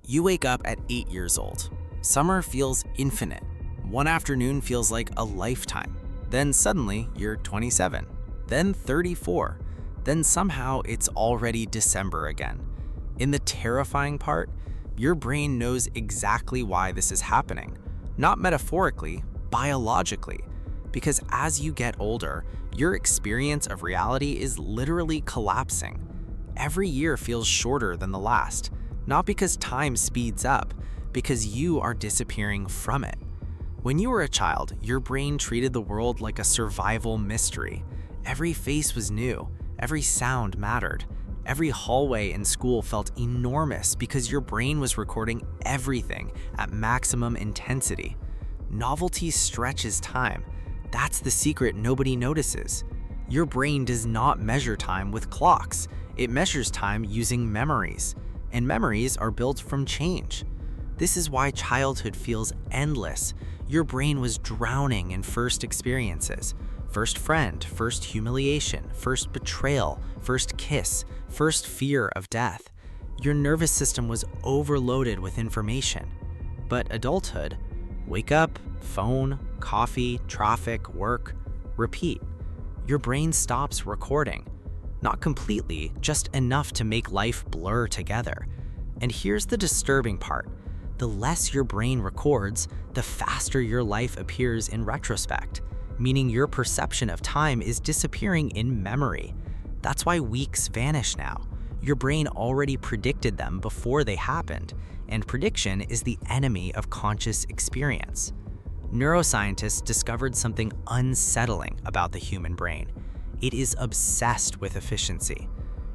You wake up at 8 years old. Summer feels infinite. One afternoon feels like a lifetime. Then suddenly you're 27, then 34. Then somehow it's already December again. In the terrifying part, your brain knows exactly why this is happening. Not metaphorically, biologically. Because as you get older, your experience of reality is literally collapsing. Every year feels shorter than the last. Not because time speeds up, because you are disappearing from it. When you were a child, your brain treated the world like a survival mystery. Every face was new, every sound mattered. Every hallway in school felt enormous because your brain was recording everything at maximum intensity. Novelty stretches time. That's the secret nobody notices. Your brain does not measure time with clocks. It measures time using memories. And memories are built from change. This is why childhood feels endless. Your brain was drowning in first experiences. First friend, first humiliation, first betrayal, first kiss, first fear of death. Your nervous system was overloaded with information. But adulthood, wake up, phone, coffee, traffic, work, repeat. Your brain stops recording. Not completely, just enough to make life blur together. And here's the disturbing part. The less your brain records, the faster your life appears in retrospect, meaning your perception of time is disappearing in memory. That's why weeks vanish now. Your brain already predicted them before they happened, and prediction is the enemy of conscious experience. Neuroscientists discovered something unsettling about the human brain. It is obsessed with efficiency.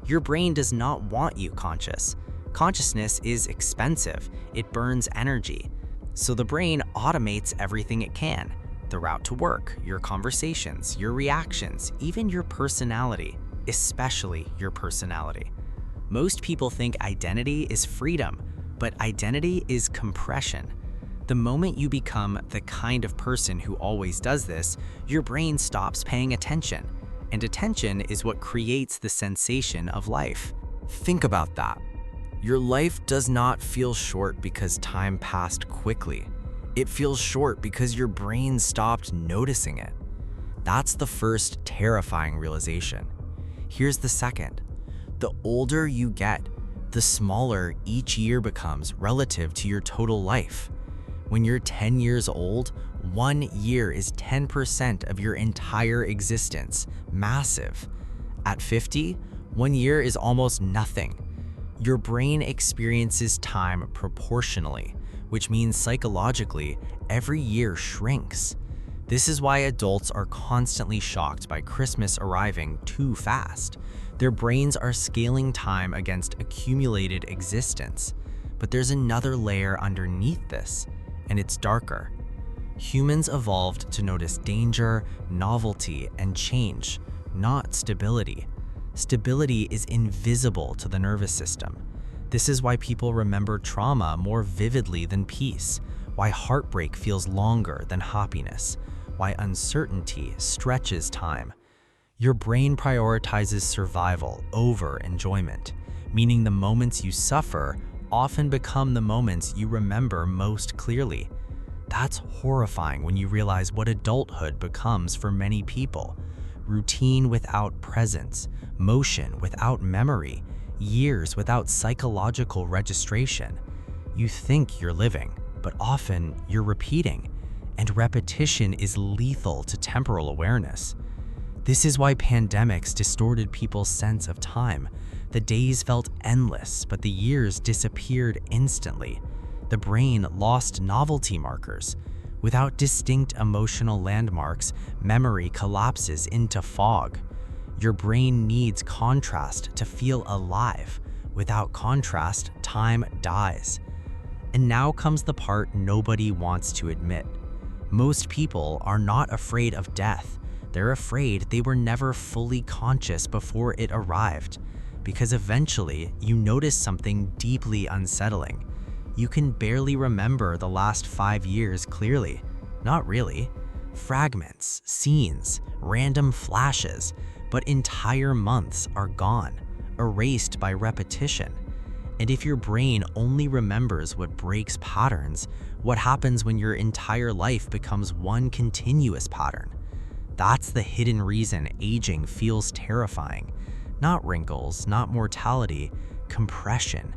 Your brain does not want you conscious. Consciousness is expensive. It burns energy. So the brain automates everything it can. The route to work, your conversations, your reactions, even your personality, especially your personality. Most people think identity is freedom, but identity is compression. The moment you become the kind of person who always does this, your brain stops paying attention. And attention is what creates the sensation of life. Think about that. Your life does not feel short because time passed quickly. It feels short because your brain stopped noticing it. That's the first terrifying realization. Here's the second. The older you get, the smaller each year becomes relative to your total life. When you're 10 years old, 1 year is 10% of your entire existence. Massive. At 50, 1 year is almost nothing. Your brain experiences time proportionally, which means psychologically, every year shrinks. This is why adults are constantly shocked by Christmas arriving too fast. Their brains are scaling time against accumulated existence. But there's another layer underneath this, and it's darker. Humans evolved to notice danger, novelty, and change, not stability. Stability is invisible to the nervous system. This is why people remember trauma more vividly than peace, why heartbreak feels longer than happiness, why uncertainty stretches time. Your brain prioritizes survival over enjoyment, meaning the moments you suffer often become the moments you remember most clearly. That's horrifying when you realize what adulthood becomes for many people. Routine without presence, motion without memory, years without psychological registration. You think you're living, but often you're repeating, and repetition is lethal to temporal awareness. This is why pandemics distorted people's sense of time. The days felt endless, but the years disappeared instantly. The brain lost novelty markers. Without distinct emotional landmarks, memory collapses into fog. Your brain needs contrast to feel alive. Without contrast, time dies. And now comes the part nobody wants to admit. Most people are not afraid of death. They're afraid they were never fully conscious before it arrived. Because eventually, you notice something deeply unsettling. You can barely remember the last 5 years clearly. Not really. Fragments, scenes, random flashes, but entire months are gone, erased by repetition. And if your brain only remembers what breaks patterns, what happens when your entire life becomes one continuous pattern? That's the hidden reason aging feels terrifying. Not wrinkles, not mortality, compression.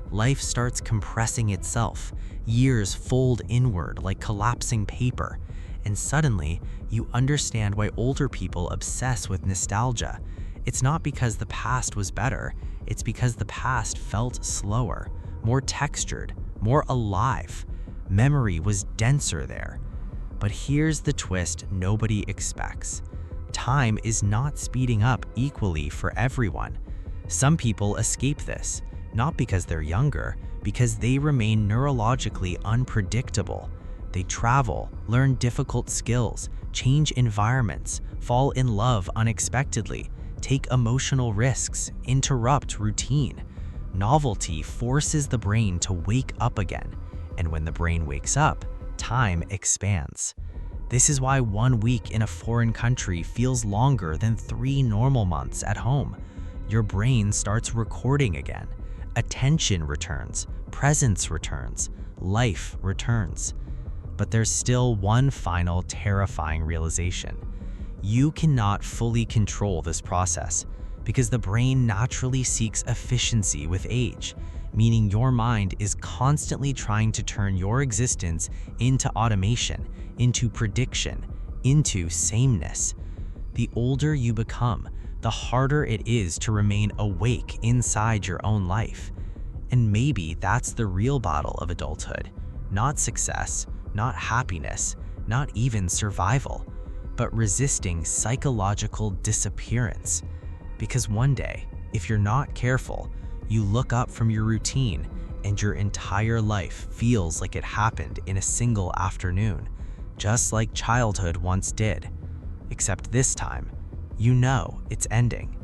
Life starts compressing itself. Years fold inward like collapsing paper. And suddenly, you understand why older people obsess with nostalgia. It's not because the past was better, it's because the past felt slower, more textured, more alive. Memory was denser there. But here's the twist nobody expects. Time is not speeding up equally for everyone. Some people escape this, not because they're younger, because they remain neurologically unpredictable. They travel, learn difficult skills, change environments, fall in love unexpectedly, take emotional risks, interrupt routine. Novelty forces the brain to wake up again, and when the brain wakes up, time expands. This is why 1 week in a foreign country feels longer than 3 normal months at home. Your brain starts recording again. Attention returns, presence returns, life returns. But there's still one final terrifying realization. You cannot fully control this process because the brain naturally seeks efficiency with age, meaning your mind is constantly trying to turn your existence into automation, into prediction, into sameness. The older you become, the harder it is to remain awake inside your own life. And maybe that's the real battle of adulthood. Not success, not happiness, not even survival, but resisting psychological disappearance. Because one day, if you're not careful, you look up from your routine and your entire life feels like it happened in a single afternoon, just like childhood once did. Except this time, you know it's ending.